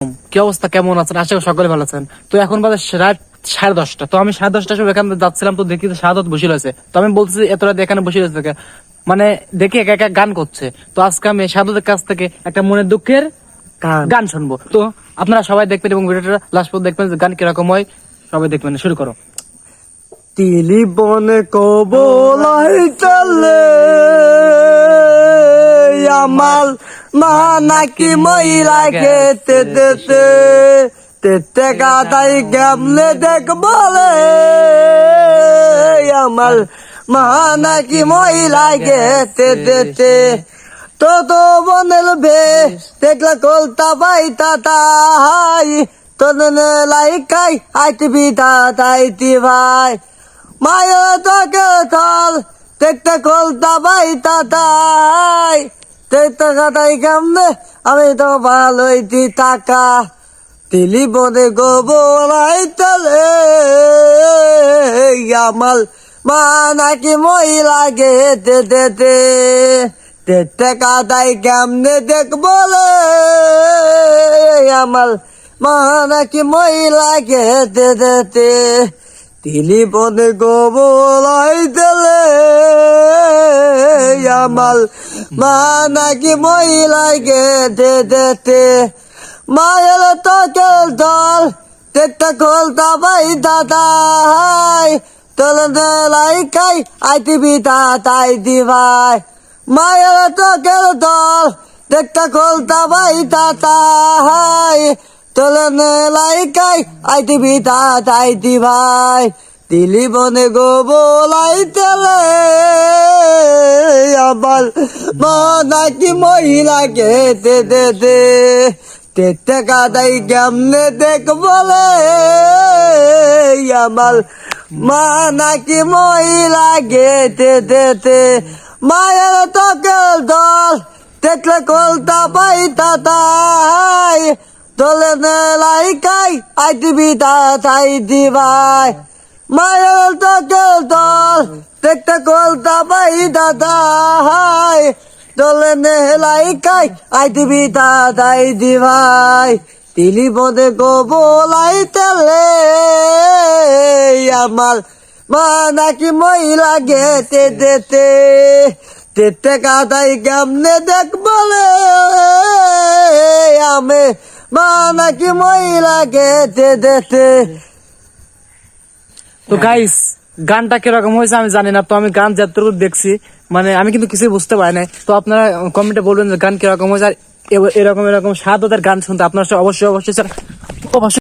কি অবস্থা, কেমন আছেন? আশা করি সকলে ভালো আছেন। তো এখন বাজে রাত 10:30। তো আমি 10:30টার সময় এখানে যাচ্ছিলাম, তো দেখি শাহাদত বসে রয়েছে। তো আমি বলছি এত রাতে এখানে বসে রয়েছে কে? মানে দেখি একা একা গান করছে। তো আজকে আমি শাহাদতের কাছ থেকে একটা মনের দুঃখের গান শুনবো। তো আপনারা সবাই দেখবেন এবং ভিডিওটা লাস্ট পর্যন্ত দেখবেন যে গান কিরকম হয়। সবাই দেখবেন, শুরু করো। তিলি বনে কবলাইতালে আমার মা নাকি মহিলা খেতে দেতে তেতে গাদাই কেমনে দেখ বলে আমার মা নাকি মহিলা খেতে দেতে তো তো বনেল বে দেখলা কলতা পাই তাই তো লাইকাই আইতি বিতা তাইতি ভাই মায়া তোকে থল দেখতে কলতা পাই তাই দেখতে কাটাই কেমনে আমি তো ভালোই টাকা তিলি বনে গোবলাই তলে আমার মা নাকি মহিলা গেতে দেতে দেখতে কাটাই কেমনে দেখ বলে আমার মা নাকি মহিলা গেতে দেতে তিলি বনে গোবলাই দিলে আমার মা নাকি মহিলা গেতে দেতে মায়ের তোকেল দল দেখতে কলতা পাই দাদাই তোলে লাইকাই আইতি বিতা তাই দিভাই মায়ের তোকেল দল দেখতে কলতা পাই দাদাই তোলে লাইকাই আইতি বিতা তাই দিভাই তিলি বনে গোবলাই তেলে আমার মা নাকি মহিলা গেতে দেতে তেতে কাদাই কেমনে দেখ বলে আমার মা নাকি মহিলা গেতে দেতে মায়ের তোকেল দল দেখলে কলতা পাই তাই তোলে লাইকাই আইতি বিতা তাই দিভাই মায়ের তোকেল দল দেখতে কলতা পাই দাদাই তোলে লাইকাই আইতি বিতা তাই দিভাই তিলি বনে গোবলাই তেলে আমার মা নাকি মহিলা গেতে দেতে তেতে কাদাই কেমনে দেখ বলে আমি মা নাকি মহিলা গেতে দেতে। তো গাইস, গানটা কিরকম হয়েছে আমি জানি না। তো আমি গান যতটুকু দেখছি, মানে আমি কিন্তু কিছুই বুঝতে পারি নাই। তো আপনারা কমেন্টে বলবেন যে গান কিরকম হয়েছে, আর এরকম শাহাদতের গান শুনতে আপনারা অবশ্যই